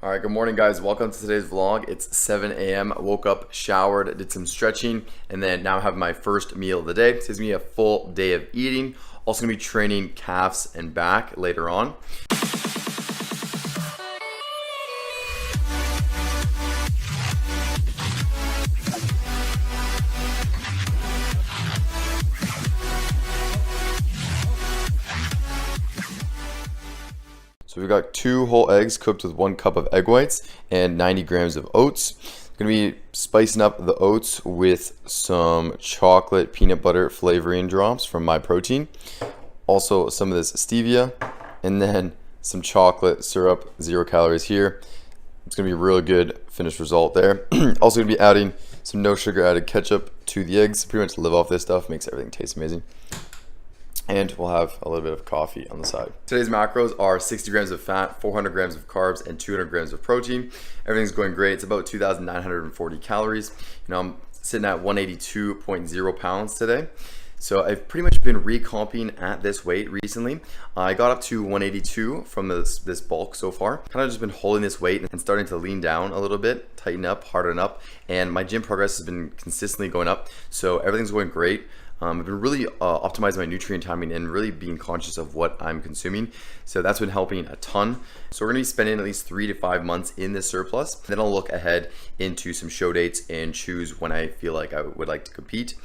Alright, good morning guys. Welcome to today's vlog. It's 7 a.m. Woke up, showered, did some stretching, and then now I have my first meal of the day. This is going to be a full day of eating. Also going to be training calves and back later on. So we've got 2 whole eggs cooked with 1 cup of egg whites and 90 grams of oats. Gonna be spicing up the oats with some chocolate peanut butter flavoring drops from My Protein. Also some of this stevia, and then some chocolate syrup, 0 calories here. It's gonna be a really good finished result there. Also gonna be adding some no sugar added ketchup to the eggs. Pretty much live off this stuff, makes everything taste amazing. And we'll have a little bit of coffee on the side. Today's macros are 60 grams of fat, 400 grams of carbs, and 200 grams of protein. Everything's going great. It's about 2,940 calories. I'm sitting at 182.0 pounds today. So I've pretty much been recomping at this weight recently. I got up to 182 from this bulk so far. Kind of just been holding this weight and starting to lean down a little bit, tighten up, harden up. And my gym progress has been consistently going up. So everything's going great. I've been really optimizing my nutrient timing and really being conscious of what I'm consuming. So that's been helping a ton. So we're gonna be spending at least 3 to 5 months in this surplus. Then I'll look ahead into some show dates and choose when I feel like I would like to compete.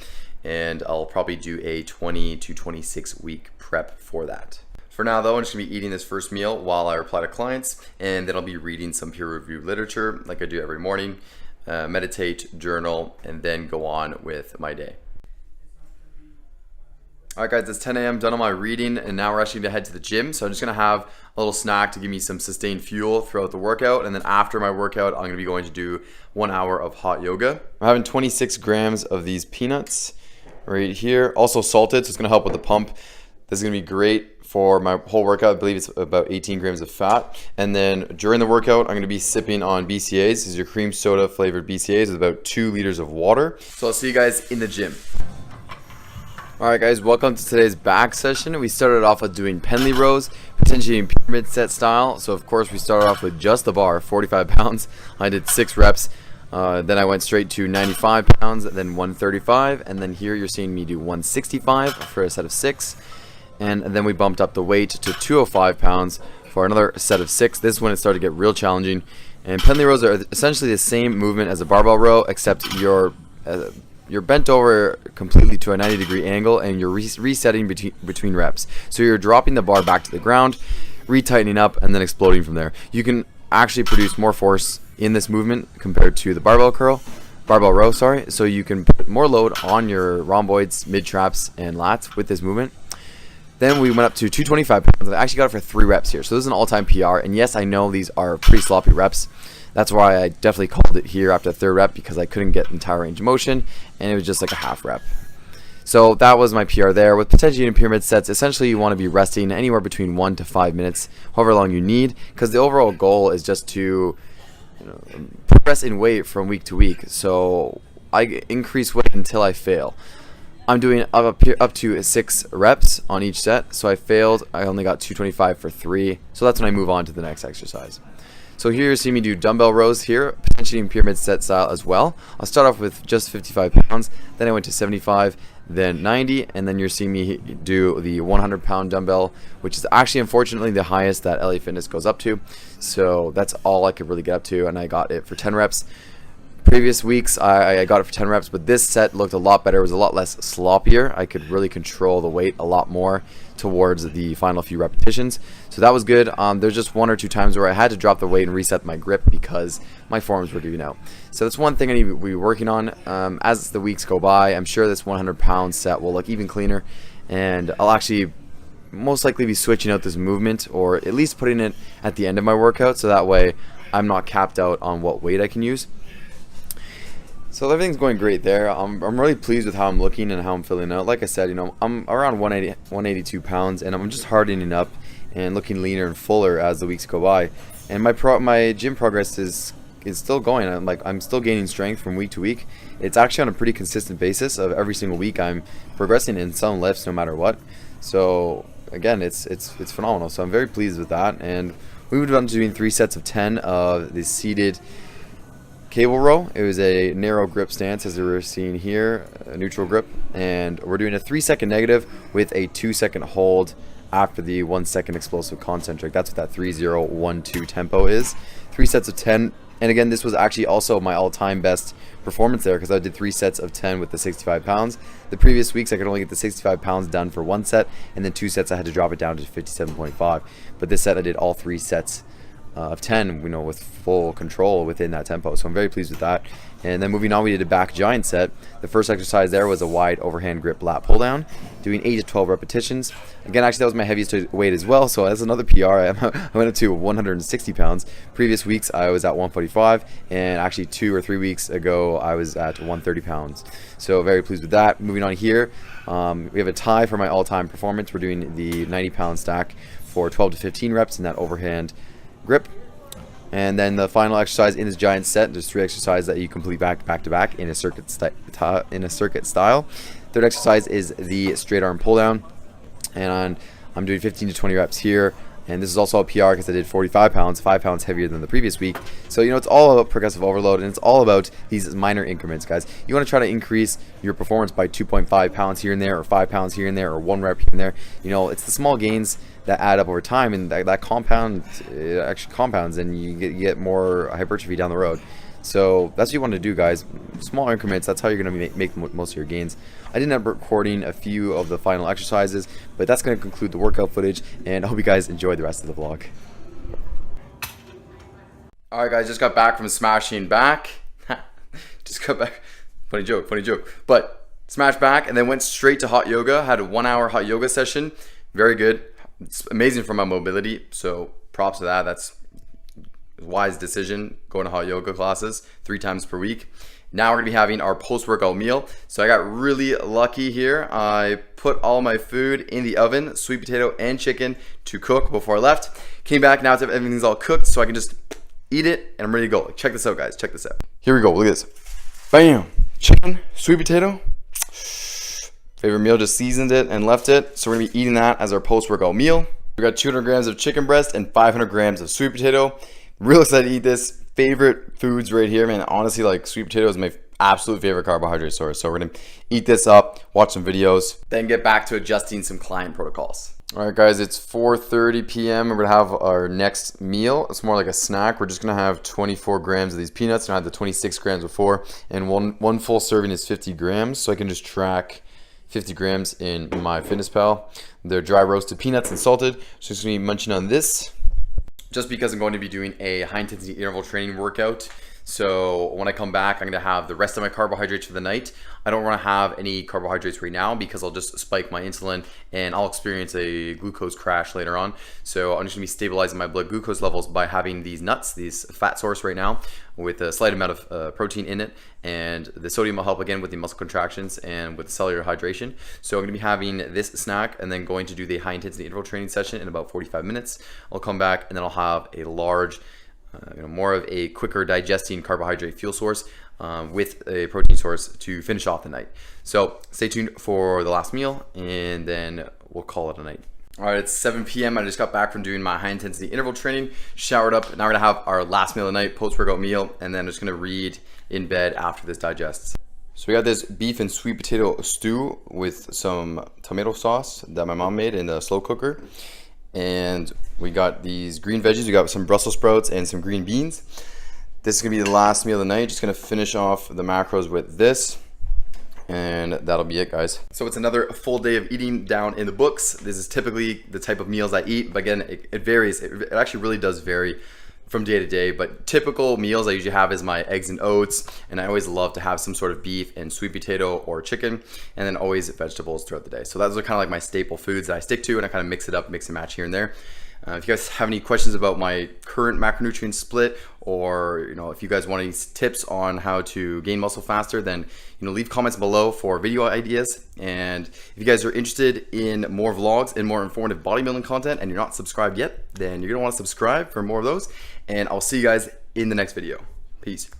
And I'll probably do a 20 to 26 week prep for that. For now though, I'm just gonna be eating this first meal while I reply to clients, and then I'll be reading some peer-reviewed literature like I do every morning, meditate, journal, and then go on with my day. Alright guys, it's 10 a.m. done on my reading, and now we're actually gonna head to the gym. So I'm just gonna have a little snack to give me some sustained fuel throughout the workout, and then after my workout I'm gonna be going to do 1 hour of hot yoga. I'm having 26 grams of these peanuts right here, also salted, so it's gonna help with the pump. This is gonna be great for my whole workout. I believe it's about 18 grams of fat. And then during the workout I'm gonna be sipping on BCAAs. This is your cream soda flavored BCAAs with about 2 liters of water. So I'll see you guys in the gym. Alright guys, welcome to today's back session. We started off with doing Penley rows, potentially in pyramid set style. So of course we started off with just the bar, 45 pounds. I did 6 reps. Then I went straight to 95 pounds, then 135. And then here you're seeing me do 165 for a set of 6. And then we bumped up the weight to 205 pounds for another set of 6. This is when it started to get real challenging. And Penley rows are essentially the same movement as a barbell row, except you're bent over completely to a 90-degree angle, and you're resetting between reps. So you're dropping the bar back to the ground, retightening up, and then exploding from there. You can actually produce more force in this movement compared to the barbell row, so you can put more load on your rhomboids, mid traps, and lats with this movement. Then we went up to 225 pounds. I actually got it for 3 reps here, so this is an all-time PR. And yes, I know these are pretty sloppy reps. That's why I definitely called it here after the 3rd rep, because I couldn't get entire range of motion, and it was just like a half rep. So that was my PR there. With potentially in pyramid sets, essentially you want to be resting anywhere between 1 to 5 minutes, however long you need, because the overall goal is just to progress in weight from week to week. So I increase weight until I fail. I'm doing up to 6 reps on each set. So I failed. I only got 225 for 3. So that's when I move on to the next exercise. So here you see me do dumbbell rows here, potentially in pyramid set style as well. I'll start off with just 55 pounds, then I went to 75, then 90, and then you're seeing me do the 100-pound dumbbell, which is actually unfortunately the highest that LA Fitness goes up to. So that's all I could really get up to, and I got it for 10 reps. Previous weeks I got it for 10 reps, but this set looked a lot better. It was a lot less sloppier. I could really control the weight a lot more towards the final few repetitions, so that was good. There's just 1 or 2 times where I had to drop the weight and reset my grip because my forearms were giving out. So that's one thing I need to be working on. As the weeks go by, I'm sure this 100-pound set will look even cleaner, and I'll actually most likely be switching out this movement, or at least putting it at the end of my workout, so that way I'm not capped out on what weight I can use. So everything's going great there. I'm really pleased with how I'm looking and how I'm feeling out. Like I said, I'm around 182 pounds, and I'm just hardening up and looking leaner and fuller as the weeks go by. And my gym progress is still going. I'm still gaining strength from week to week. It's actually on a pretty consistent basis of every single week I'm progressing in some lifts no matter what. So again, it's phenomenal. So I'm very pleased with that, and We moved on to doing 3 sets of 10 of the seated cable row. It was a narrow grip stance, as we're seeing here, a neutral grip, and we're doing a 3-second negative with a 2-second hold after the 1-second explosive concentric. That's what that 3-0-1-2 tempo is. 3 sets of 10, and again, this was actually also my all-time best performance there, because I did 3 sets of 10 with the 65 pounds. The previous weeks I could only get the 65 pounds done for 1 set, and then 2 sets I had to drop it down to 57.5. But this set I did all 3 sets of 10, with full control within that tempo. So I'm very pleased with that. And then moving on, we did a back giant set. The first exercise there was a wide overhand grip lat pull down, doing 8 to 12 repetitions. Again, actually that was my heaviest weight as well, so that's another PR. I went up to 160 pounds. Previous weeks I was at 145, and actually 2 or 3 weeks ago I was at 130 pounds. So very pleased with that. Moving on here, we have a tie for my all-time performance. We're doing the 90-pound stack for 12 to 15 reps in that overhand grip. And then the final exercise in this giant set, there's 3 exercises that you complete back to back in a circuit style. Third exercise is the straight arm pull down, and I'm doing 15 to 20 reps here. And this is also a PR because I did 45 pounds, 5 pounds heavier than the previous week. So it's all about progressive overload, and it's all about these minor increments, guys. You want to try to increase your performance by 2.5 pounds here and there, or 5 pounds here and there, or 1 rep here and there. It's the small gains that add up over time, and that compound, it actually compounds, and you get more hypertrophy down the road. So that's what you want to do, guys. Small increments, that's how you're going to make most of your gains. I didn't end up recording a few of the final exercises, but that's going to conclude the workout footage, and I hope you guys enjoy the rest of the vlog. Alright guys, just got back from smashing back. Just got back. Funny joke. But smashed back and then went straight to hot yoga. Had a 1-hour hot yoga session. Very good. It's amazing for my mobility, so props to that. That's a wise decision, going to hot yoga classes 3 times per week. Now we're gonna be having our post-workout meal. So I got really lucky here. I put all my food in the oven, sweet potato and chicken, to cook before I left. Came back, now everything's all cooked, so I can just eat it and I'm ready to go. Check this out, guys, check this out. Here we go, look at this. Bam, chicken, sweet potato. Favorite meal, just seasoned it and left it. So we're gonna be eating that as our post-workout meal. We got 200 grams of chicken breast and 500 grams of sweet potato. Real excited to eat this. Favorite foods right here, man. Honestly, like, sweet potato is my absolute favorite carbohydrate source. So we're gonna eat this up, watch some videos, then get back to adjusting some client protocols. All right, guys, it's 4:30 p.m. and we're gonna have our next meal. It's more like a snack. We're just gonna have 24 grams of these peanuts, and I had the 26 grams before, and one full serving is 50 grams. So I can just track 50 grams in MyFitnessPal. They're dry roasted peanuts and salted. So just gonna be munching on this, just because I'm going to be doing a high intensity interval training workout. So when I come back, I'm gonna have the rest of my carbohydrates for the night. I don't wanna have any carbohydrates right now because I'll just spike my insulin and I'll experience a glucose crash later on. So I'm just gonna be stabilizing my blood glucose levels by having these nuts, these fat source right now, with a slight amount of protein in it. And the sodium will help again with the muscle contractions and with cellular hydration. So I'm gonna be having this snack and then going to do the high intensity interval training session in about 45 minutes. I'll come back and then I'll have a large, more of a quicker digesting carbohydrate fuel source with a protein source to finish off the night. So stay tuned for the last meal and then we'll call it a night. All right, it's 7 p.m. I just got back from doing my high intensity interval training, showered up. Now we're gonna have our last meal of the night, post-workout meal, and then I'm just gonna read in bed after this digests. So we got this beef and sweet potato stew with some tomato sauce that my mom made in the slow cooker. And we got these green veggies. We got some Brussels sprouts and some green beans. This is gonna be the last meal of the night. Just gonna finish off the macros with this, and that'll be it, guys. So it's another full day of eating down in the books. This is typically the type of meals I eat, but again, it varies. It actually really does vary from day to day, but typical meals I usually have is my eggs and oats, and I always love to have some sort of beef and sweet potato or chicken, and then always vegetables throughout the day. So those are kind of like my staple foods that I stick to, and I kind of mix it up, mix and match here and there. If you guys have any questions about my current macronutrient split, or if you guys want any tips on how to gain muscle faster, then leave comments below for video ideas. And if you guys are interested in more vlogs and more informative bodybuilding content and you're not subscribed yet, then you're gonna want to subscribe for more of those. And I'll see you guys in the next video. Peace.